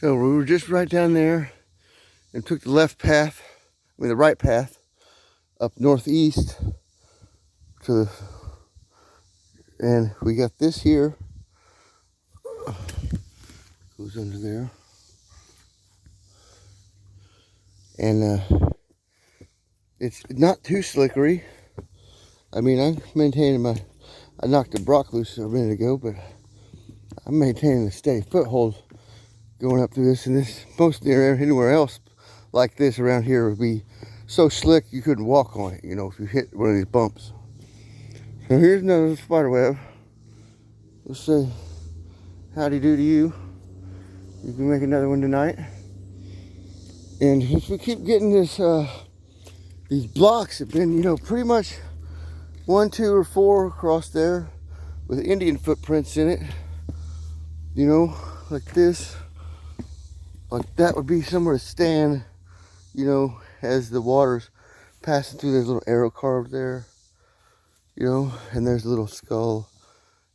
So we were just right down there and took the left path, the right path up northeast to the, and we got this here. Goes under there. And it's not too slickery. I mean, I'm maintaining I knocked the Brock loose a minute ago, but I'm maintaining a steady foothold going up through this. And this, most anywhere else like this around here would be so slick you couldn't walk on it, you know, if you hit one of these bumps. So here's another spider web. Let's say howdy do to you. You can make another one tonight. And if we keep getting this, these blocks have been, you know, pretty much 1, 2, or 4 across there with Indian footprints in it. You know, like this. Like that would be somewhere to stand, you know, as the water's passing through. There's a little arrow carved there, you know, and there's a little skull,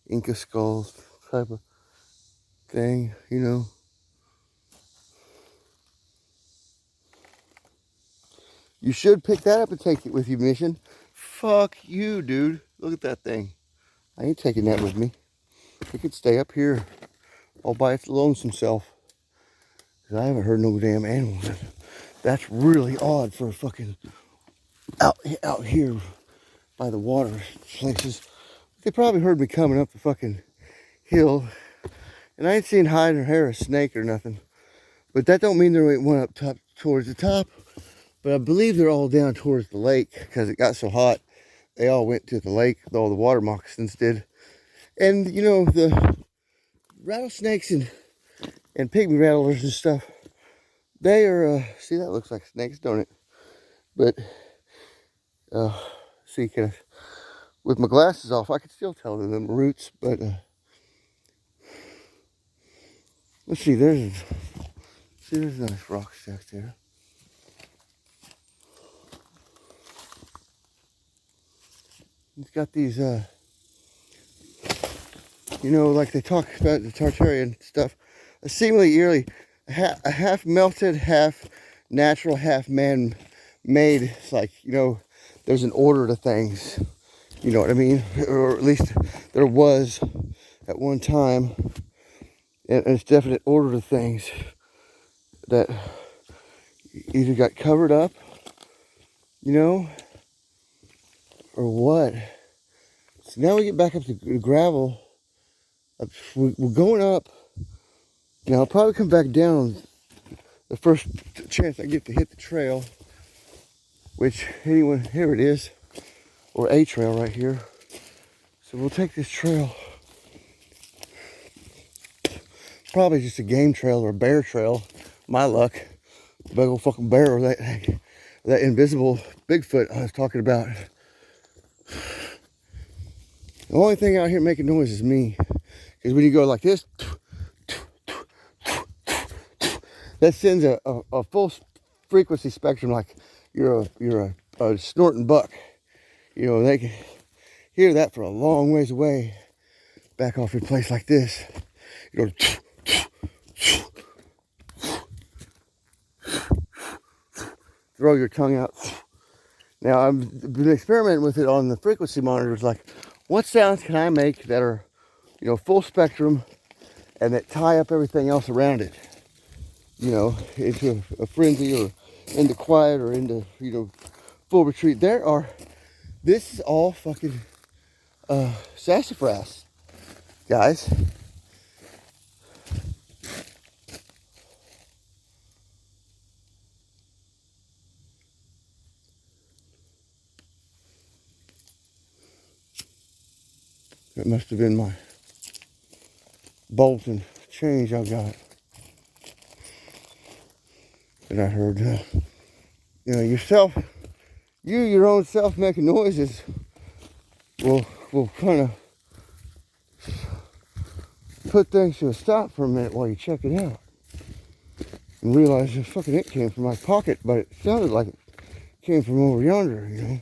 Inca skull type of thing, you know. You should pick that up and take it with you, Mission. Fuck you, dude. Look at that thing. I ain't taking that with me. It could stay up here all by its lonesome self. Cause I haven't heard no damn animals. That's really odd for a fucking out here by the water places. They probably heard me coming up the fucking hill. And I ain't seen hide or hair a snake or nothing. But that don't mean there ain't one up top towards the top. But I believe they're all down towards the lake because it got so hot. They all went to the lake, all the water moccasins did. And, you know, the rattlesnakes and pygmy rattlers and stuff, they are, see, that looks like snakes, don't it? But, see, with my glasses off, I could still tell them roots, but, let's see, there's a nice rock stack there. It's got these, you know, like they talk about the Tartarian stuff, seemingly yearly, a half melted, half natural, half man-made. It's like, you know, there's an order to things, you know what I mean? Or at least there was at one time, and it's definite order to things that either got covered up, you know, or what. So now we get back up to the gravel. We're going up. Now I'll probably come back down the first chance I get to hit the trail, which anyone, here it is, or a trail right here. So we'll take this trail. Probably just a game trail or a bear trail. My luck. Big old fucking bear, or that invisible Bigfoot I was talking about. The only thing out here making noise is me. Because when you go like this, that sends a full frequency spectrum, like you're a snorting buck. You know, they can hear that for a long ways away. Back off your place like this. You know, throw your tongue out. Now I've been experimenting with it on the frequency monitors, like what sounds can I make that are, you know, full spectrum and that tie up everything else around it, you know, into a frenzy or into quiet or into, you know, full retreat. This is all fucking sassafras, guys. It must have been my bolt and change I got. And I heard, you know, your own self making noises will kind of put things to a stop for a minute while you check it out. And realize that fucking it came from my pocket, but it sounded like it came from over yonder, you know.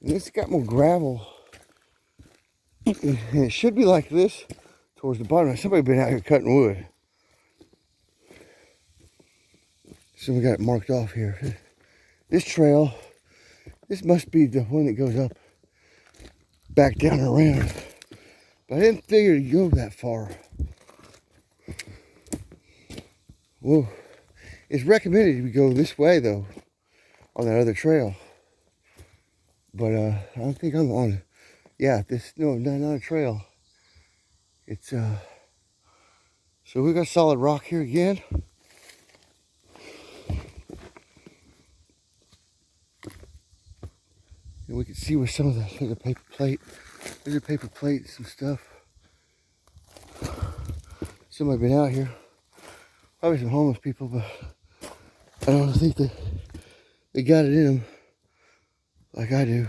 And it's got more gravel And it should be like this towards the bottom. Somebody been out here cutting wood. So we got it marked off here. This trail, this must be the one that goes up, back down and around. But I didn't figure it'd go that far. Well, it's recommended we go this way though, on that other trail. But I don't think I'm on. Yeah, this not a trail. It's so we got solid rock here again. And we can see where some of the paper plate. There's a paper plate, some stuff. Somebody been out here. Probably some homeless people, but I don't think they got it in them like I do.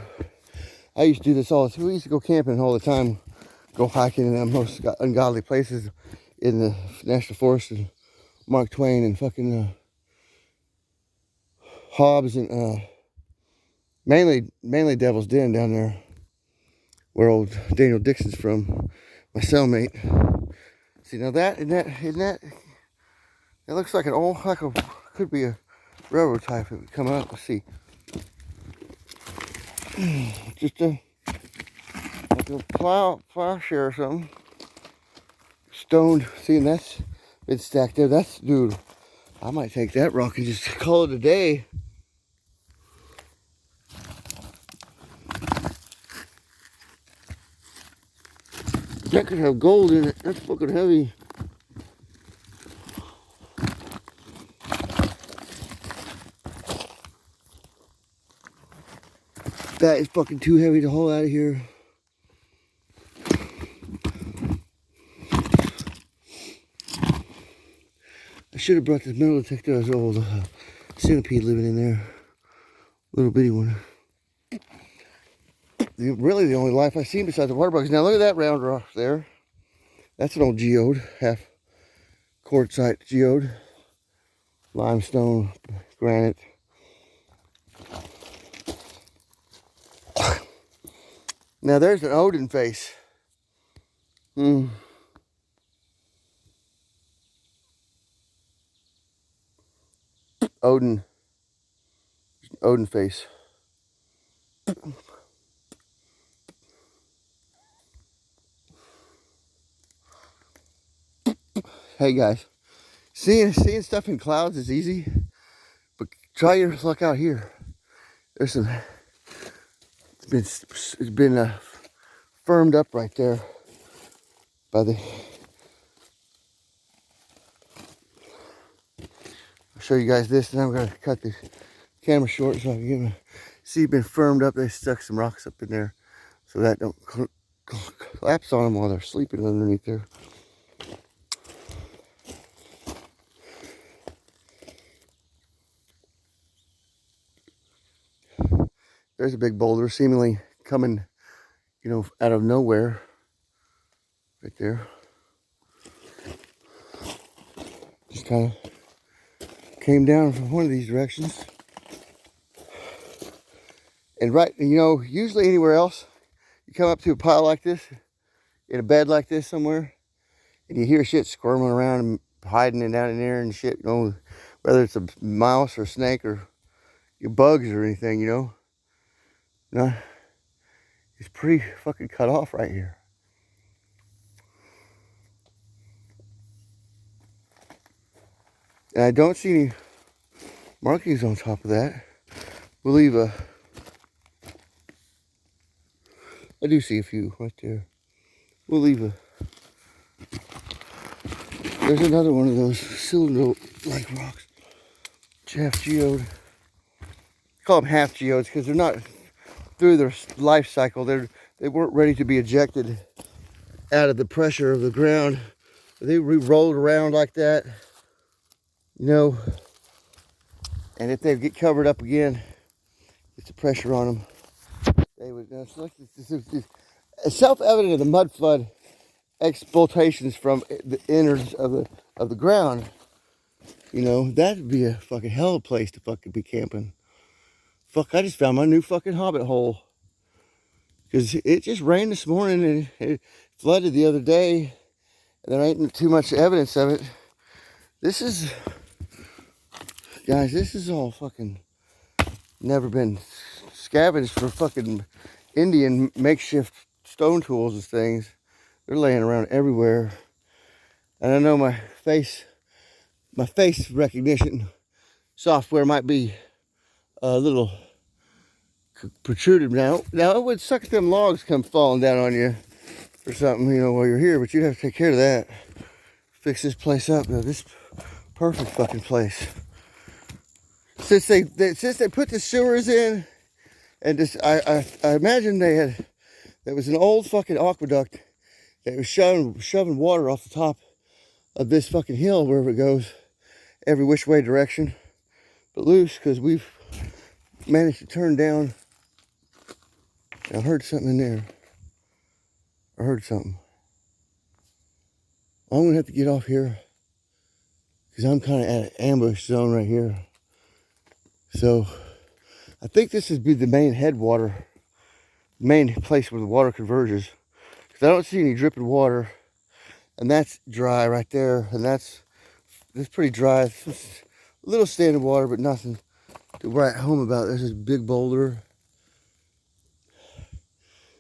I used to do this all the time. We used to go camping all the time, go hiking in the most ungodly places in the National Forest and Mark Twain and fucking Hobbs and mainly Devil's Den down there, where old Daniel Dixon's from, my cellmate. See now that looks like could be a railroad type. It would come up. Let's see. Just like a plowshare or something. Stoned. See, and that's been stacked there. That's, dude, I might take that rock and just call it a day. That could have gold in it. That's fucking heavy. That is fucking too heavy to haul out of here. I should have brought this metal detector. There's an old centipede living in there. Little bitty one. Really the only life I've seen besides the water bugs. Now look at that round rock there. That's an old geode, half quartzite geode. Limestone, granite. Now there's an Odin face. Odin face. Hey guys, seeing stuff in clouds is easy, but try your luck out here. There's some. It's been firmed up right there by the. I'll show you guys this, and I'm gonna cut the camera short so I can get my. See, it's been firmed up. They stuck some rocks up in there, so that don't collapse on them while they're sleeping underneath there. There's a big boulder seemingly coming, out of nowhere. Right there. Just kind of came down from one of these directions. And usually anywhere else, you come up to a pile like this, in a bed like this somewhere, and you hear shit squirming around and hiding it down in there and shit, whether it's a mouse or a snake or bugs or anything, No, it's pretty fucking cut off right here. And I don't see any markings on top of that. We'll leave I do see a few right there. We'll leave there's another one of those cylinder-like rocks. Half geode. Call them half geodes because they're not through their life cycle. They weren't ready to be ejected out of the pressure of the ground. They rolled around like that, and if they get covered up again, it's the pressure on them. They would. It's self-evident of the mud flood expulsations from the innards of the ground. That'd be a fucking hell of a place to fucking be camping. Fuck, I just found my new fucking hobbit hole. Because it just rained this morning and it flooded the other day. And there ain't too much evidence of it. This is, guys, this is all fucking never been scavenged for fucking Indian makeshift stone tools and things. They're laying around everywhere. And I know my face recognition software might be a little protruded now. Now it would suck if them logs come falling down on you or something, you know, while you're here, but you have to take care of that. Fix this place up. Now, this perfect fucking place. Since they put the sewers in, and just I imagine there was an old fucking aqueduct that was shoving water off the top of this fucking hill wherever it goes, every which way direction, but loose, because we've managed to turn down. I heard something in there. I heard something. I'm gonna have to get off here because I'm kind of at an ambush zone right here. So I think this would be the main headwater, main place where the water converges. Because I don't see any dripping water, and that's dry right there, and that's pretty dry. It's just a little standing water, but nothing to write home about. There's this big boulder.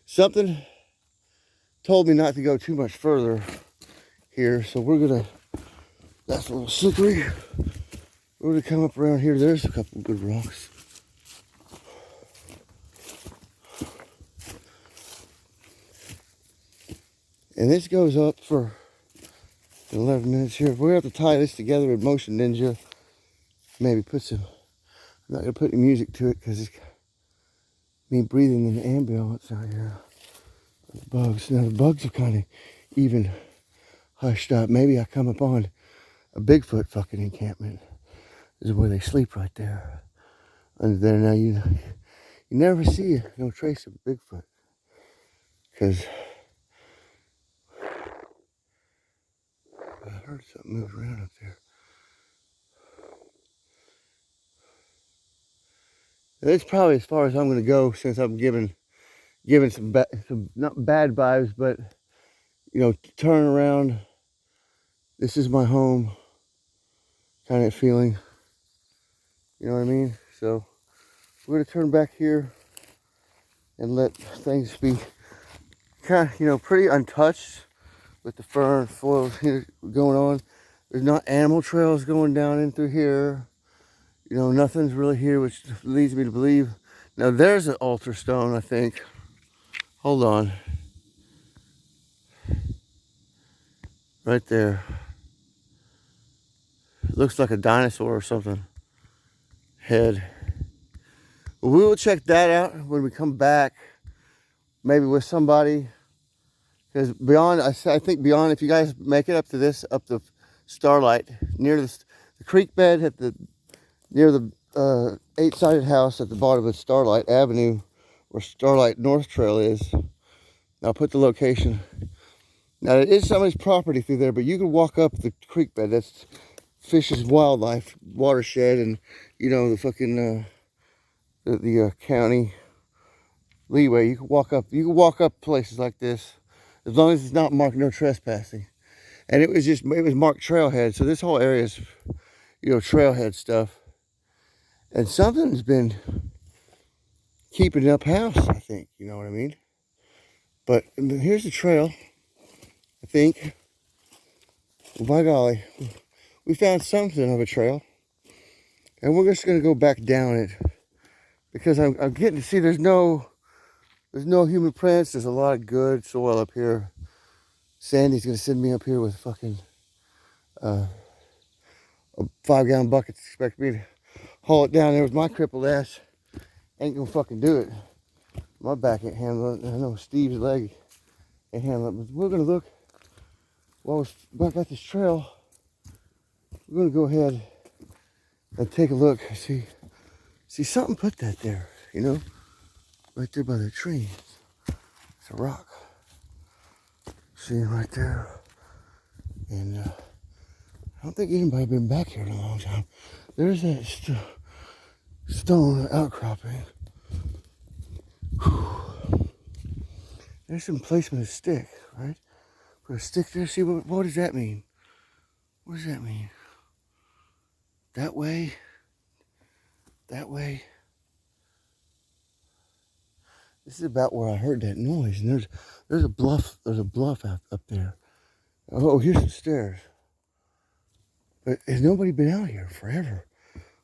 Something told me not to go too much further here, so we're gonna, that's a little slippery. We're gonna come up around here. There's a couple good rocks. And this goes up for 11 minutes here. We're gonna have to tie this together in Motion Ninja. Maybe put some, I'm not gonna put any music to it because it's me breathing in the ambulance out here. The bugs. Now the bugs are kind of even hushed up. Maybe I come upon a Bigfoot fucking encampment. This is where they sleep right there. Under there now, you never see no trace of Bigfoot. Because I heard something move around up there. That's probably as far as I'm going to go, since I'm giving some not bad vibes, but, you know, turn around. This is my home kind of feeling. You know what I mean? So we're going to turn back here and let things be kind of, you know, pretty untouched with the fern foils here going on. There's not animal trails going down in through here. You know, nothing's really here, which leads me to believe. Now there's an altar stone, I think. Hold on. Right there. It looks like a dinosaur or something. Head. Well, we will check that out when we come back. Maybe with somebody. Because beyond, I think beyond, if you guys make it up to this, up the Starlight, near the creek bed at near the 8-sided house at the bottom of Starlight Avenue, where Starlight North Trail is. I'll put the location. Now it is somebody's property through there, but you can walk up the creek bed. That's Fish's Wildlife Watershed, and you know the fucking the county leeway. You can walk up. You can walk up places like this, as long as it's not marked no trespassing. And it was marked trailhead. So this whole area is, you know, trailhead stuff. And something's been keeping up house, I think. You know what I mean? But here's the trail, I think. Well, by golly, we found something of a trail. And we're just going to go back down it. Because I'm getting to see there's no human prints. There's a lot of good soil up here. Sandy's going to send me up here with fucking a 5-gallon bucket to expect me to haul it down there with my crippled ass. Ain't gonna fucking do it. My back ain't handling it. I know Steve's leg ain't handling it. But we're gonna look while we're back at this trail. We're gonna go ahead and take a look. See something put that there, you know, right there by the tree. It's a rock. See it right there. And I don't think anybody been back here in a long time. There's that stone outcropping. Whew. There's some placement of stick, right? Put a stick there. See, what does that mean? What does that mean? That way. That way. This is about where I heard that noise. And there's a bluff. There's a bluff up there. Oh, here's the stairs. But has nobody been out here forever?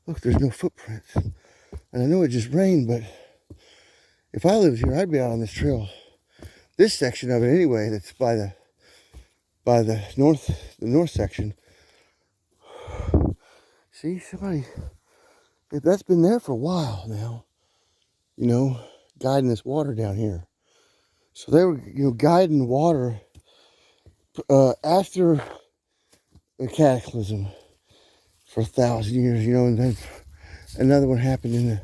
Look, there's no footprints. And I know it just rained, but if I lived here, I'd be out on this trail. This section of it anyway, that's by the north section. See, somebody, that's been there for a while now, you know, guiding this water down here. So they were, you know, guiding water after the cataclysm for 1,000 years, you know, and then another one happened in the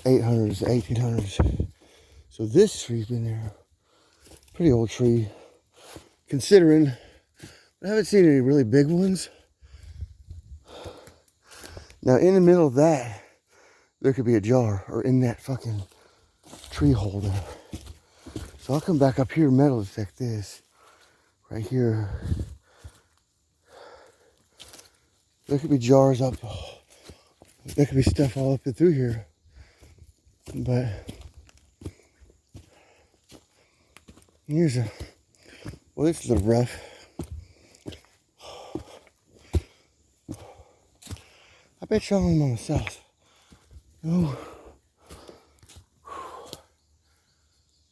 800s, the 1800s. So this tree's been there. Pretty old tree, considering. I haven't seen any really big ones. Now, in the middle of that, there could be a jar, or in that fucking tree holder. So I'll come back up here, metal detect this. Right here. There could be jars up. There could be stuff all up and through here. But here's well, this is a rough. I bet y'all I'm on the south. Oh.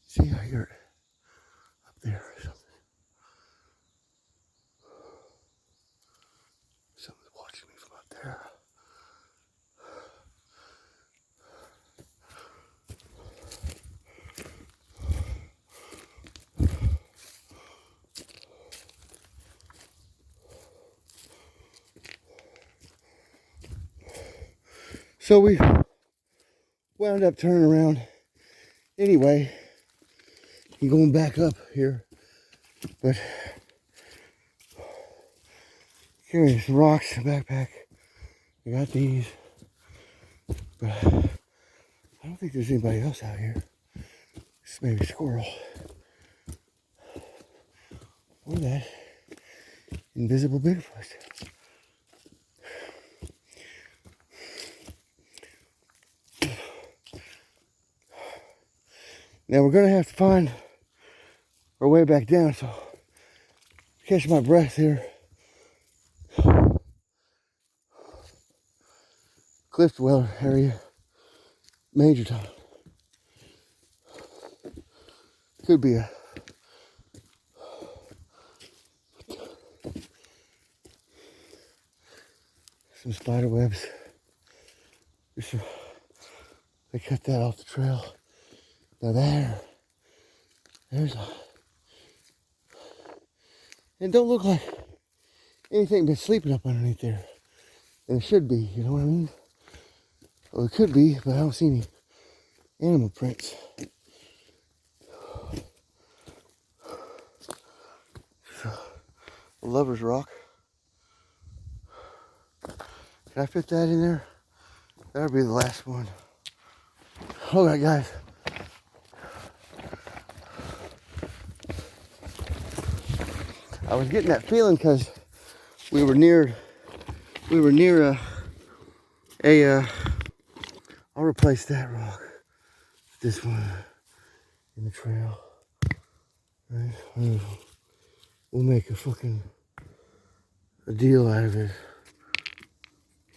See, I hear it up there or something. Someone's watching me from up there. So we wound up turning around anyway and going back up here, but carrying some rocks in the backpack. I got these, but I don't think there's anybody else out here. Just maybe a squirrel or that invisible Bigfoot. Now we're gonna have to find our way back down, so catch my breath here. Cliff dweller area, major time. Could be some spider webs. They cut that off the trail. Now there's a, it don't look like anything but sleeping up underneath there. And it should be, you know what I mean? Well, it could be, but I don't see any animal prints. So, a lover's rock. Can I fit that in there? That'll be the last one. Alright, guys. I was getting that feeling because we were near I'll replace that rock with this one in the trail. Right? We'll make a deal out of it.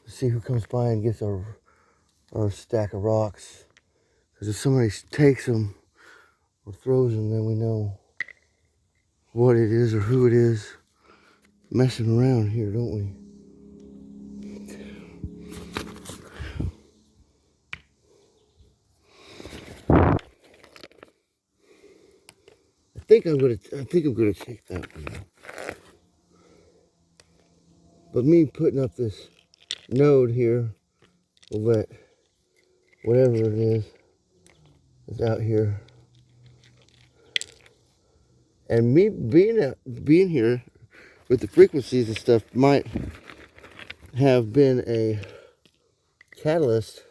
Let's see who comes by and gets our stack of rocks. Because if somebody takes them or throws them, then we know what it is or who it is messing around here, don't we? I think I'm gonna take that one. But me putting up this node here will let whatever it is out here. And me being here with the frequencies and stuff might have been a catalyst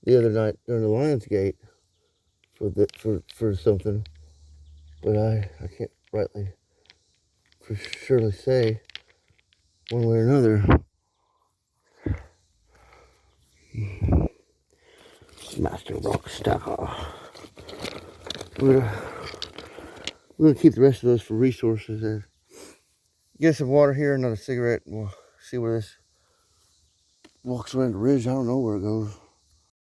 the other night during the Lionsgate for something. but I can't rightly for surely say one way or another. Master Rockstar. We're gonna keep the rest of those for resources and get some water here, another cigarette, and we'll see where this walks around the ridge. I don't know where it goes.